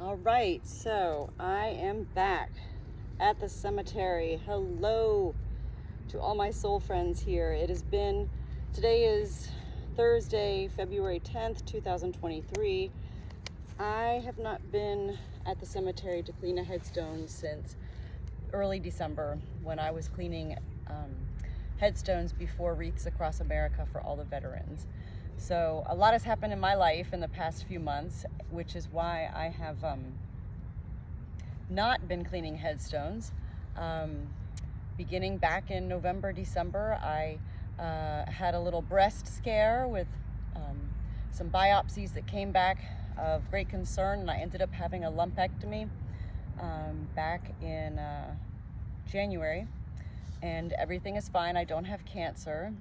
All right, so I am back at the cemetery. Hello to all my soul friends here. Today is Thursday, February 10th, 2023. I have not been at the cemetery to clean a headstone since early December when I was cleaning headstones before wreaths across America for all the veterans. So a lot has happened in my life in the past few months, which is why I have not been cleaning headstones. Beginning back in November, December, I had a little breast scare with some biopsies that came back of great concern, and I ended up having a lumpectomy back in January, and everything is fine. I don't have cancer.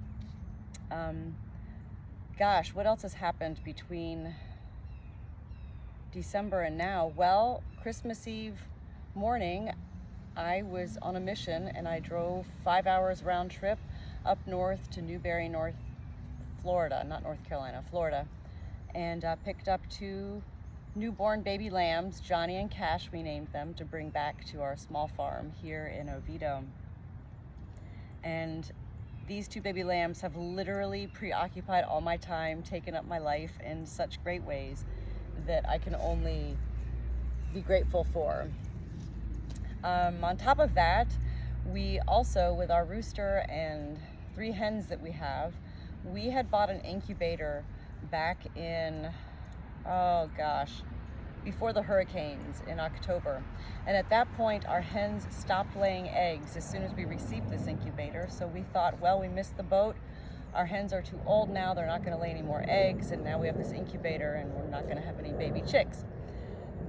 Gosh, what else has happened between December and now? Well, Christmas Eve morning, I was on a mission and I drove 5 hours round trip up north to Newberry, North Florida, not North Carolina, Florida, and picked up 2 newborn baby lambs, Johnny and Cash we named them, to bring back to our small farm here in Oviedo. And these 2 baby lambs have literally preoccupied all my time, taken up my life in such great ways that I can only be grateful for. On top of that, we also, with our rooster and 3 hens that we have, we had bought an incubator back in, before the hurricanes in October. And at that point, our hens stopped laying eggs as soon as we received this incubator. So we thought, well, we missed the boat. Our hens are too old now. They're not going to lay any more eggs. And now we have this incubator and we're not going to have any baby chicks.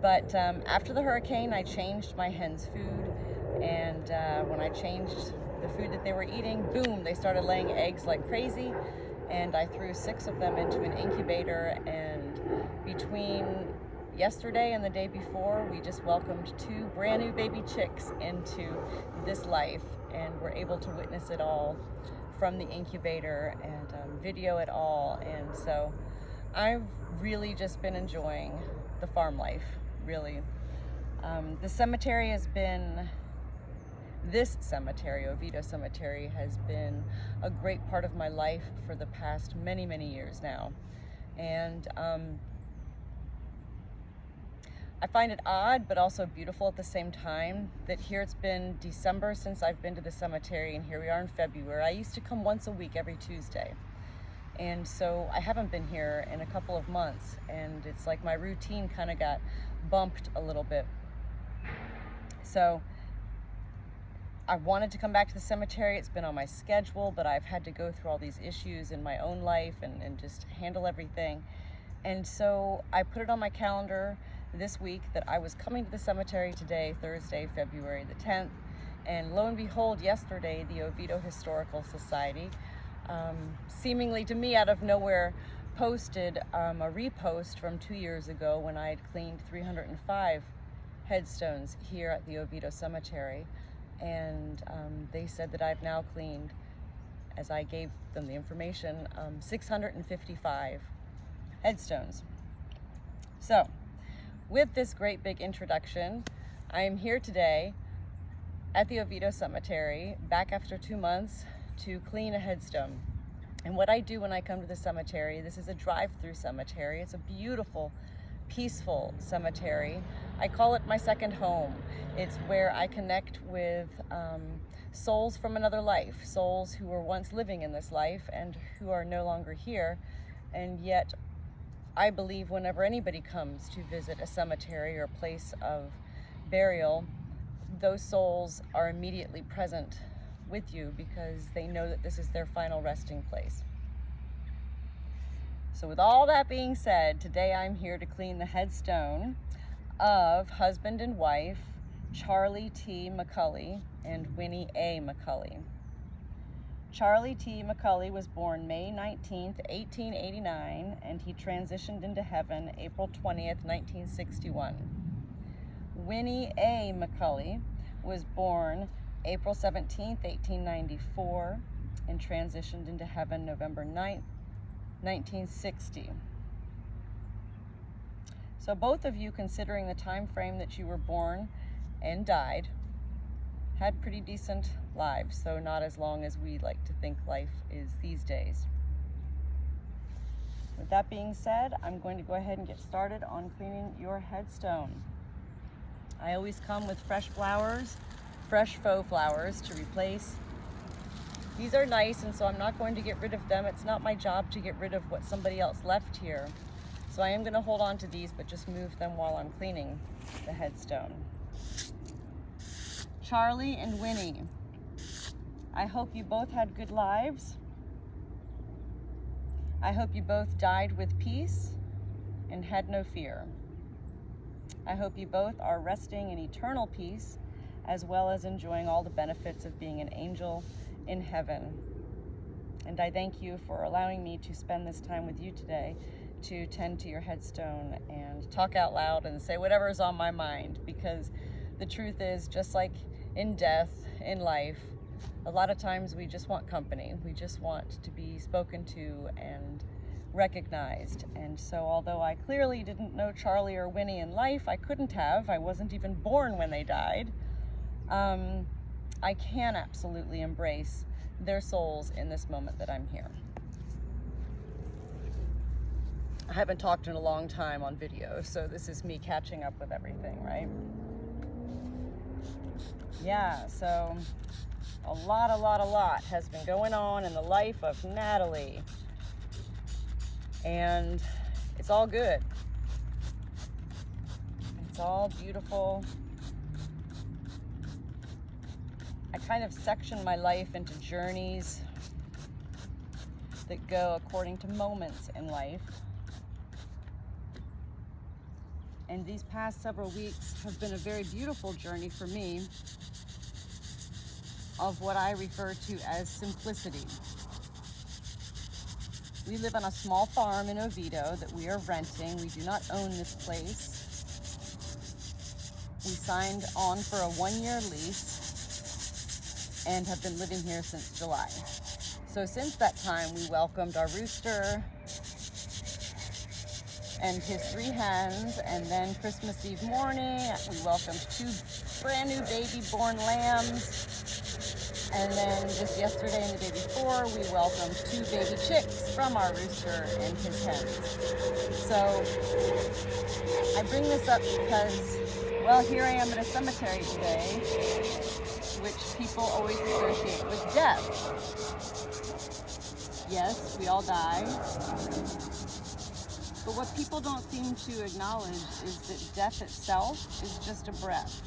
But after the hurricane, I changed my hens' food. And when I changed the food that they were eating, boom, they started laying eggs like crazy. And I threw 6 of them into an incubator. And between yesterday and the day before, we just welcomed 2 brand new baby chicks into this life, and we're able to witness it all from the incubator and video it all. And so I've really just been enjoying the farm life, really. This cemetery, Oviedo Cemetery, has been a great part of my life for the past many, many years now. And I find it odd, but also beautiful at the same time, that here it's been December since I've been to the cemetery, and here we are in February. I used to come once a week every Tuesday. And so I haven't been here in a couple of months, and it's like my routine kind of got bumped a little bit. So I wanted to come back to the cemetery. It's been on my schedule, but I've had to go through all these issues in my own life and just handle everything. And so I put it on my calendar this week that I was coming to the cemetery today, Thursday, February the 10th. And lo and behold, yesterday, the Oviedo Historical Society, seemingly to me out of nowhere, posted a repost from 2 years ago when I had cleaned 305 headstones here at the Oviedo Cemetery. And they said that I've now cleaned, as I gave them the information, 655 headstones. So, with this great big introduction, I am here today at the Oviedo Cemetery, back after 2 months, to clean a headstone. And what I do when I come to the cemetery, this is a drive-through cemetery. It's a beautiful, peaceful cemetery. I call it my second home. It's where I connect with souls from another life, souls who were once living in this life and who are no longer here. And yet, I believe whenever anybody comes to visit a cemetery or a place of burial, those souls are immediately present with you because they know that this is their final resting place. So with all that being said, today I'm here to clean the headstone of husband and wife Charlie T. McCulley and Winnie A. McCulley. Charlie T. McCulley was born May 19th, 1889, and he transitioned into heaven April 20th, 1961. Winnie A. McCulley was born April 17th, 1894, and transitioned into heaven November 9th, 1960. So both of you, considering the time frame that you were born and died, had pretty decent lives, so not as long as we like to think life is these days. With that being said, I'm going to go ahead and get started on cleaning your headstone. I always come with fresh flowers, fresh faux flowers to replace. These are nice, and so I'm not going to get rid of them. It's not my job to get rid of what somebody else left here. So I am going to hold on to these, but just move them while I'm cleaning the headstone. Charlie and Winnie, I hope you both had good lives. I hope you both died with peace and had no fear. I hope you both are resting in eternal peace, as well as enjoying all the benefits of being an angel in heaven. And I thank you for allowing me to spend this time with you today to tend to your headstone and talk out loud and say whatever is on my mind, because the truth is, just like in death, in life, a lot of times we just want company. We just want to be spoken to and recognized. And so although I clearly didn't know Charlie or Winnie in life, I couldn't have, I wasn't even born when they died, I can absolutely embrace their souls in this moment that I'm here. I haven't talked in a long time on video, so this is me catching up with everything, right? Yeah, so a lot has been going on in the life of Natalie. And it's all good. It's all beautiful. I kind of section my life into journeys that go according to moments in life. And these past several weeks have been a very beautiful journey for me of what I refer to as simplicity. We live on a small farm in Oviedo that we are renting. We do not own this place. We signed on for a 1-year lease and have been living here since July. So since that time, we welcomed our rooster and his 3 hens, and then Christmas Eve morning, we welcomed 2 brand new baby born lambs. And then just yesterday and the day before, we welcomed 2 baby chicks from our rooster and his hens. So I bring this up because, well, here I am at a cemetery today, which people always associate with death. Yes, we all die. But what people don't seem to acknowledge is that death itself is just a breath.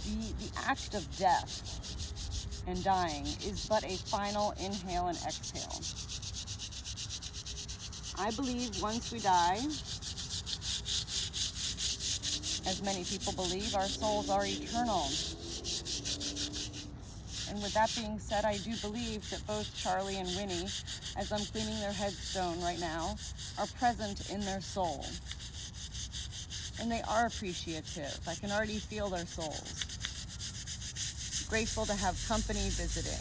The act of death and dying is but a final inhale and exhale. I believe once we die, as many people believe, our souls are eternal. And with that being said, I do believe that both Charlie and Winnie, as I'm cleaning their headstone right now, are present in their soul. And they are appreciative. I can already feel their souls. Grateful to have company visiting.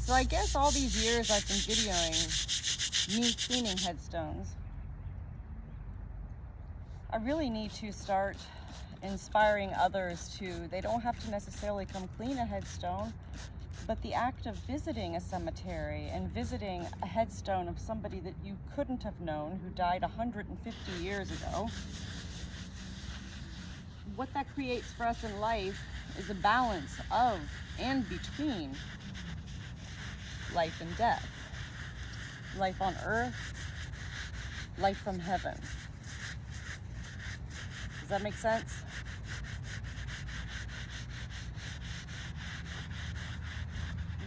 So I guess all these years I've been videoing me cleaning headstones. I really need to start inspiring others to, they don't have to necessarily come clean a headstone, but the act of visiting a cemetery and visiting a headstone of somebody that you couldn't have known who died 150 years ago, what that creates for us in life is a balance of and between life and death. Life on earth, life from heaven. Does that make sense?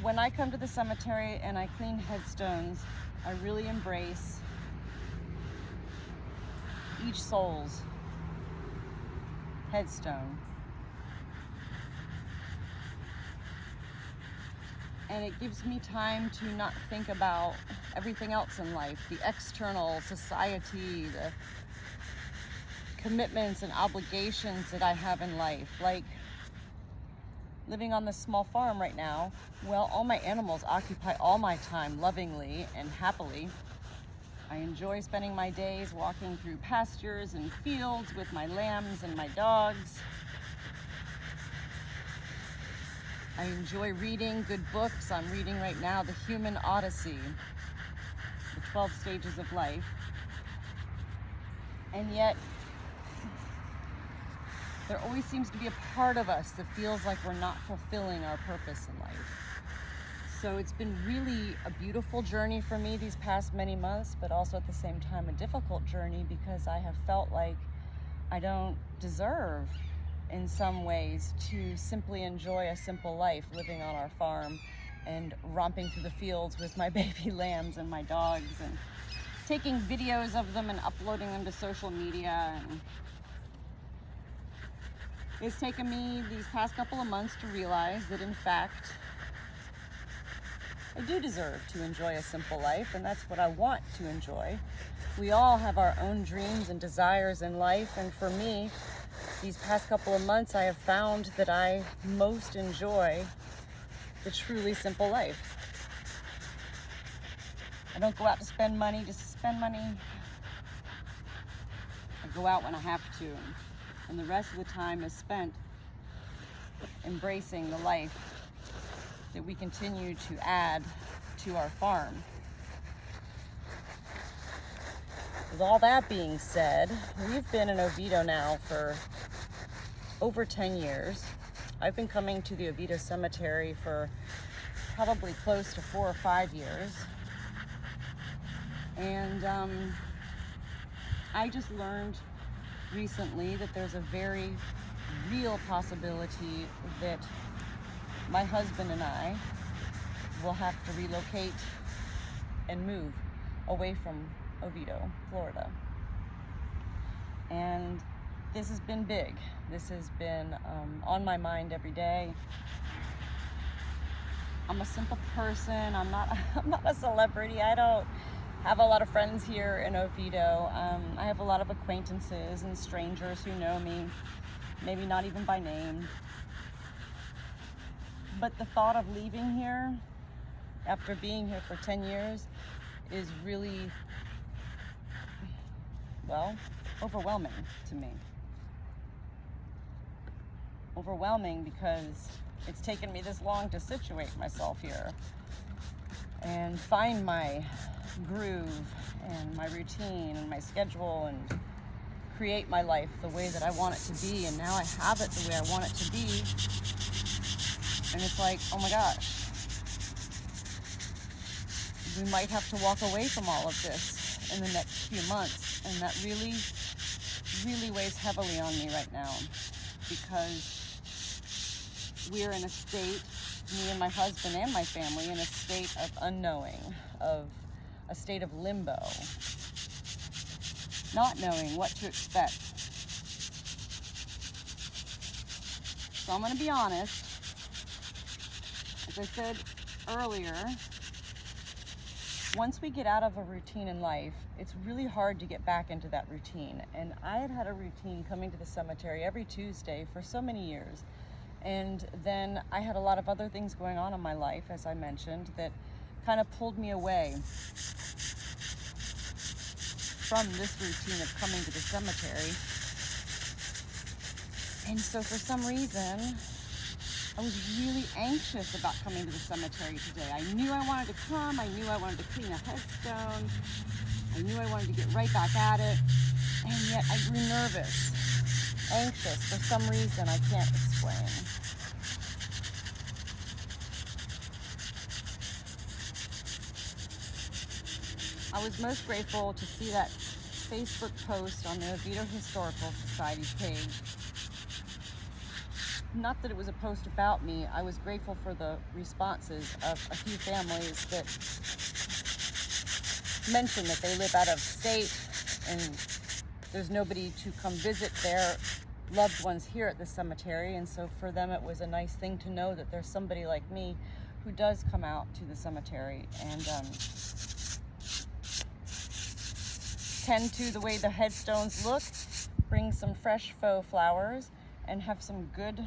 When I come to the cemetery and I clean headstones, I really embrace each soul's headstone. And it gives me time to not think about everything else in life, the external society, the commitments and obligations that I have in life. Like living on this small farm right now, well, all my animals occupy all my time lovingly and happily. I enjoy spending my days walking through pastures and fields with my lambs and my dogs. I enjoy reading good books. I'm reading right now The Human Odyssey, The 12 Stages of Life. And yet, there always seems to be a part of us that feels like we're not fulfilling our purpose in life. So it's been really a beautiful journey for me these past many months, but also at the same time a difficult journey because I have felt like I don't deserve in some ways to simply enjoy a simple life living on our farm and romping through the fields with my baby lambs and my dogs and taking videos of them and uploading them to social media. And it's taken me these past couple of months to realize that in fact I do deserve to enjoy a simple life, and that's what I want to enjoy. We all have our own dreams and desires in life, and for me, these past couple of months, I have found that I most enjoy the truly simple life. I don't go out to spend money just to spend money. I go out when I have to, and the rest of the time is spent embracing the life that we continue to add to our farm. With all that being said, we've been in Oviedo now for over 10 years. I've been coming to the Oviedo Cemetery for probably close to 4 or 5 years. And I just learned recently that there's a very real possibility that my husband and I will have to relocate and move away from Oviedo, Florida. And this has been big. This has been on my mind every day. I'm a simple person. I'm not a celebrity. I don't have a lot of friends here in Oviedo. I have a lot of acquaintances and strangers who know me, maybe not even by name. But the thought of leaving here after being here for 10 years is really, well, overwhelming to me. Overwhelming because it's taken me this long to situate myself here and find my groove and my routine and my schedule and create my life the way that I want it to be. And now I have it the way I want it to be. And it's like, oh my gosh, we might have to walk away from all of this in the next few months. And that really, really weighs heavily on me right now because we're in a state, me and my husband and my family, in a state of unknowing, of a state of limbo, not knowing what to expect. So I'm going to be honest. As I said earlier, once we get out of a routine in life, it's really hard to get back into that routine. And I had a routine coming to the cemetery every Tuesday for so many years. And then I had a lot of other things going on in my life, as I mentioned, that kind of pulled me away from this routine of coming to the cemetery. And so for some reason, I was really anxious about coming to the cemetery today. I knew I wanted to come. I knew I wanted to clean a headstone. I knew I wanted to get right back at it. And yet I grew nervous, anxious for some reason I can't explain. I was most grateful to see that Facebook post on the Oviedo Historical Society page. Not that it was a post about me. I was grateful for the responses of a few families that mentioned that they live out of state and there's nobody to come visit their loved ones here at the cemetery. And so for them, it was a nice thing to know that there's somebody like me who does come out to the cemetery and tend to the way the headstones look, bring some fresh faux flowers, and have some good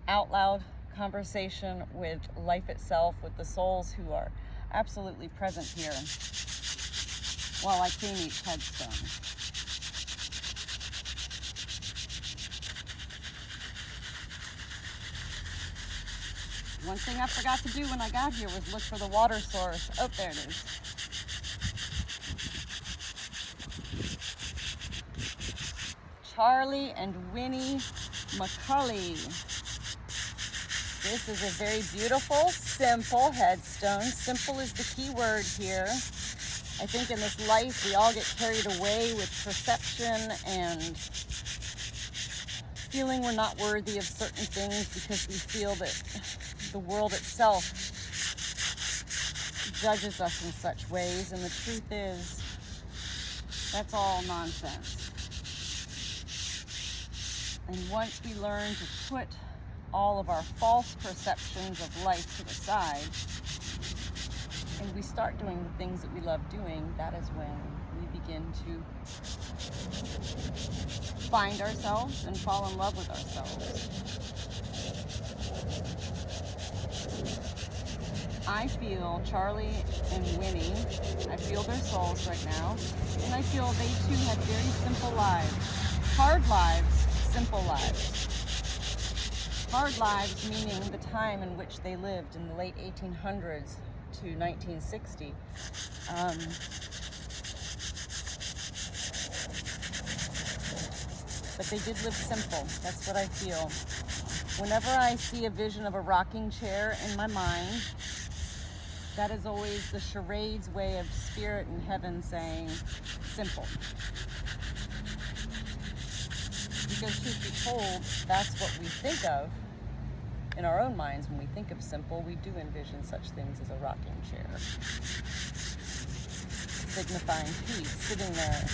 out loud conversation with life itself, with the souls who are absolutely present here. while I clean each headstone. One thing I forgot to do when I got here was look for the water source. Oh, there it is. Charlie and Winnie McCulley. This is a very beautiful, simple headstone. Simple is the key word here. I think in this life we all get carried away with perception and feeling we're not worthy of certain things because we feel that the world itself judges us in such ways, and the truth is that's all nonsense. And once we learn to put all of our false perceptions of life to the side and we start doing the things that we love doing, that is when we begin to find ourselves and fall in love with ourselves. I feel Charlie and Winnie, I feel their souls right now, and I feel they too had very simple lives. Hard lives, simple lives. Hard lives meaning the time in which they lived in the late 1800s to 1960. But they did live simple. That's what I feel. Whenever I see a vision of a rocking chair in my mind, that is always the charade's way of spirit in heaven saying, simple. Because truth be told, that's what we think of in our own minds. When we think of simple, we do envision such things as a rocking chair. Signifying peace, sitting there,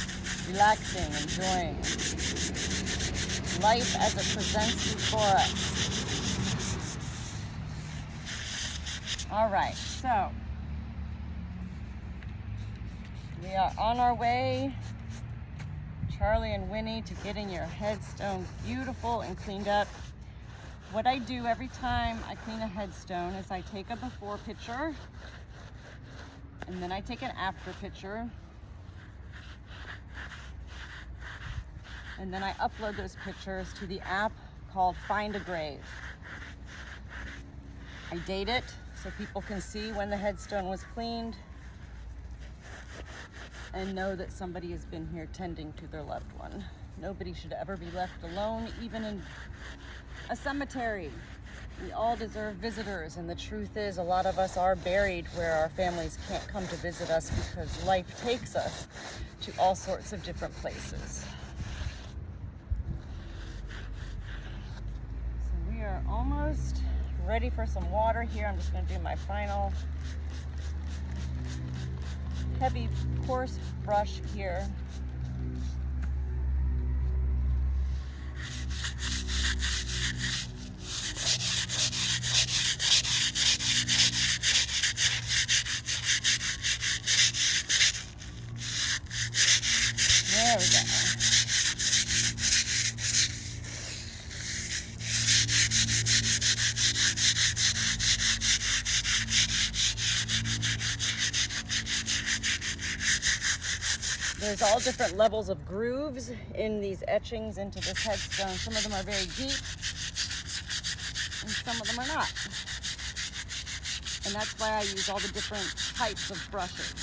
relaxing, enjoying life as it presents before us. All right, so we are on our way, Charlie and Winnie, to getting your headstone beautiful and cleaned up. What I do every time I clean a headstone is I take a before picture and then I take an after picture, and then I upload those pictures to the app called Find a Grave. I date it so people can see when the headstone was cleaned and know that somebody has been here tending to their loved one. Nobody should ever be left alone, even in a cemetery. We all deserve visitors, and the truth is a lot of us are buried where our families can't come to visit us because life takes us to all sorts of different places. So we are almost ready for some water here. I'm just going to do my final heavy coarse brush here. There we go. There's all different levels of grooves in these etchings into this headstone. Some of them are very deep, and some of them are not. And that's why I use all the different types of brushes.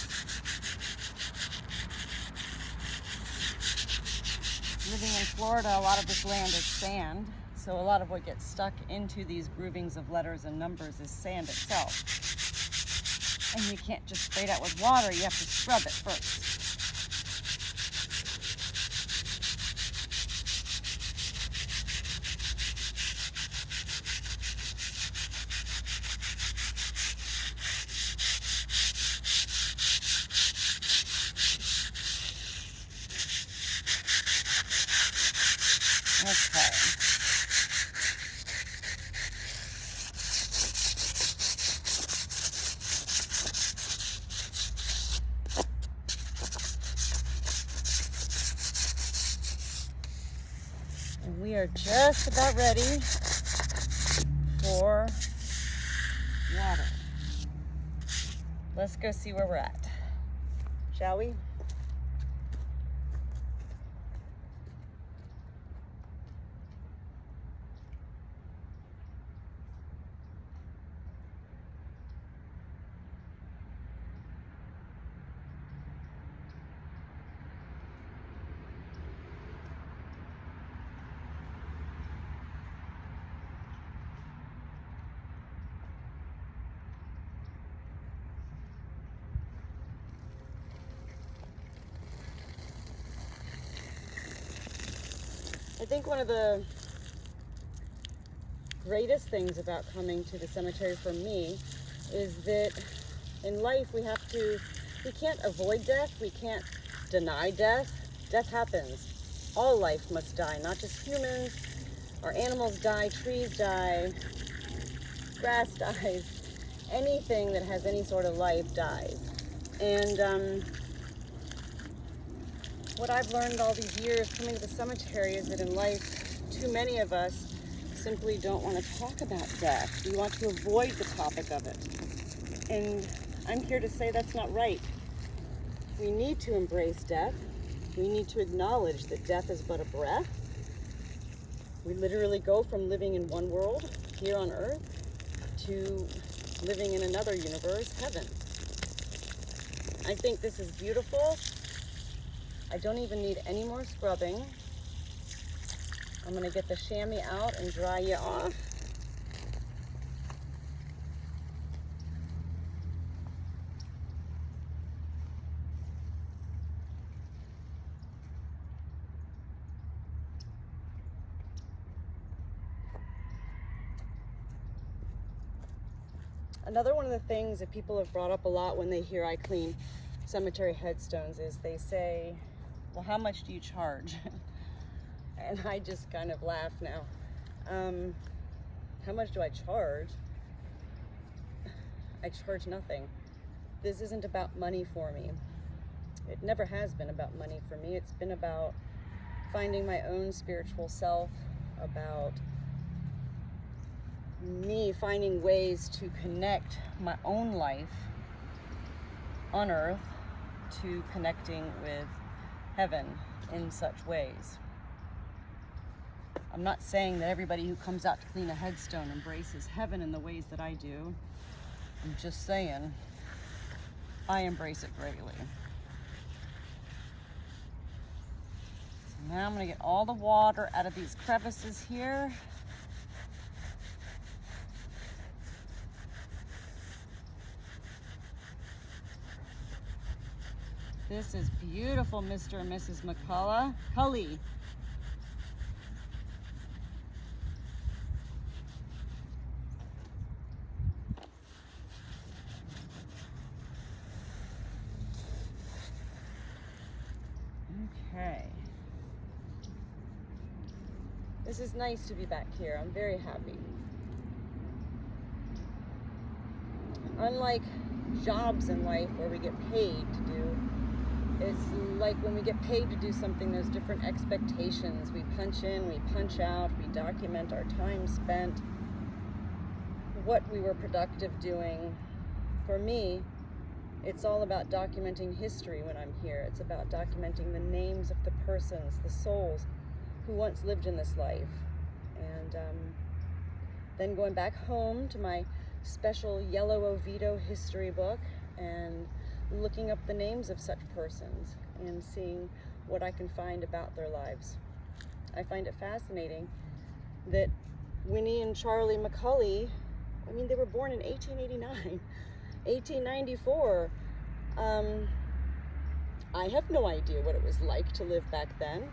Living in Florida, a lot of this land is sand, so a lot of what gets stuck into these groovings of letters and numbers is sand itself. And you can't just spray it out with water, you have to scrub it first. Okay. And we are just about ready for water. Let's go see where we're at, shall we? I think one of the greatest things about coming to the cemetery for me is that in life we can't avoid death, we can't deny death. Death happens. All life must die, not just humans. Our animals die, trees die, grass dies, anything that has any sort of life dies. And what I've learned all these years coming to the cemetery is that in life, too many of us simply don't want to talk about death. We want to avoid the topic of it. And I'm here to say that's not right. We need to embrace death. We need to acknowledge that death is but a breath. We literally go from living in one world here on earth to living in another universe, heaven. I think this is beautiful. I don't even need any more scrubbing. I'm gonna get the chamois out and dry you off. Another one of the things that people have brought up a lot when they hear I clean cemetery headstones is they say, well, how much do you charge? And I just kind of laugh now. How much do I charge? I charge nothing. This isn't about money for me. It never has been about money for me. It's been about finding my own spiritual self, about me finding ways to connect my own life on earth to connecting with heaven in such ways. I'm not saying that everybody who comes out to clean a headstone embraces heaven in the ways that I do. I'm just saying I embrace it greatly. So now I'm going to get all the water out of these crevices here. This is beautiful, Mr. and Mrs. McCulley. Okay. This is nice to be back here. I'm very happy. Unlike jobs in life where we get paid to do, it's like when we get paid to do something, there's different expectations. We punch in, we punch out, we document our time spent, what we were productive doing. For me, it's all about documenting history when I'm here. It's about documenting the names of the persons, the souls who once lived in this life. And then going back home to my special yellow Oviedo history book and looking up the names of such persons and seeing what I can find about their lives. I find it fascinating that Winnie and Charlie McCulley, I mean, they were born in 1889, 1894. I have no idea what it was like to live back then,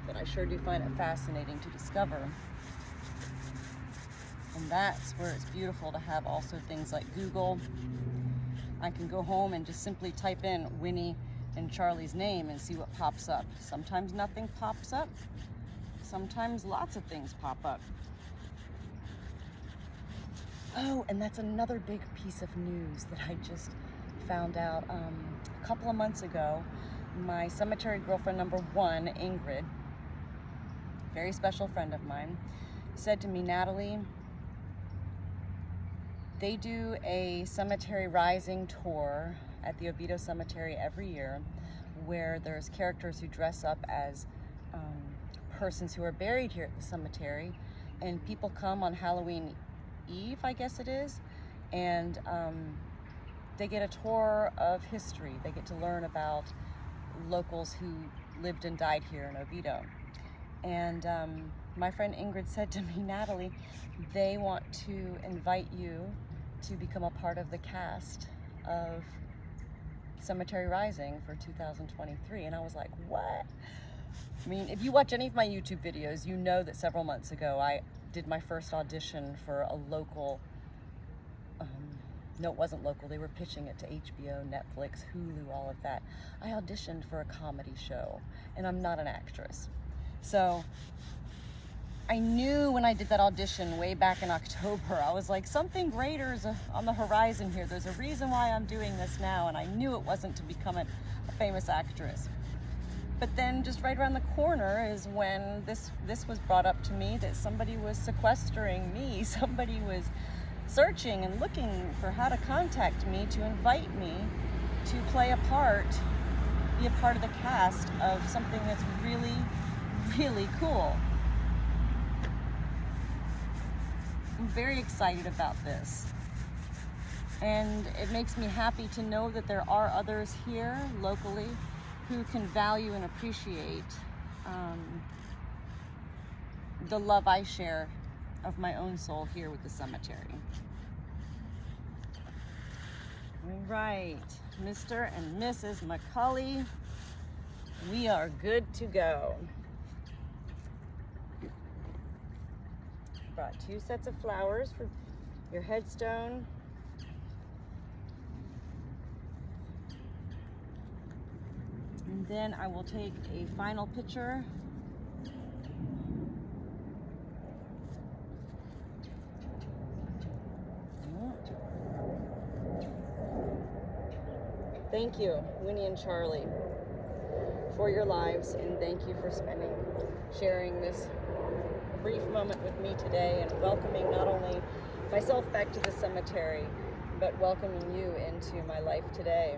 but I sure do find it fascinating to discover. And that's where it's beautiful to have also things like Google. I can go home and just simply type in Winnie and Charlie's name and see what pops up. Sometimes nothing pops up. Sometimes lots of things pop up. Oh, and that's another big piece of news that I just found out a couple of months ago. My cemetery girlfriend number one, Ingrid, very special friend of mine, said to me, Natalie, they do a cemetery rising tour at the Oviedo Cemetery every year where there's characters who dress up as persons who are buried here at the cemetery, and people come on Halloween Eve, I guess it is, and they get a tour of history. They get to learn about locals who lived and died here in Oviedo. And my friend Ingrid said to me, Natalie, they want to invite you to become a part of the cast of Cemetery Rising for 2023. And I was like, what? I mean, if you watch any of my YouTube videos, you know that several months ago I did my first audition for a local, no, it wasn't local, they were pitching it to HBO, Netflix, Hulu, all of that. I auditioned for a comedy show, and I'm not an actress. So I knew when I did that audition way back in October, I was like, something greater is on the horizon here. There's a reason why I'm doing this now, and I knew it wasn't to become a famous actress. But then just right around the corner is when this was brought up to me, that somebody was sequestering me. Somebody was searching and looking for how to contact me to invite me to play a part, be a part of the cast of something that's really, really cool. I'm very excited about this. And it makes me happy to know that there are others here locally who can value and appreciate the love I share of my own soul here with the cemetery. All right, Mr. and Mrs. McCulley, we are good to go. Brought 2 sets of flowers for your headstone. And then I will take a final picture. Thank you, Winnie and Charlie, for your lives, and thank you for sharing this brief moment with me today, and welcoming not only myself back to the cemetery, but welcoming you into my life today.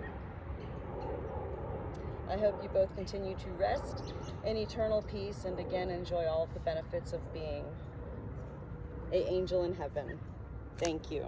I hope you both continue to rest in eternal peace, and again enjoy all of the benefits of being an angel in heaven. Thank you.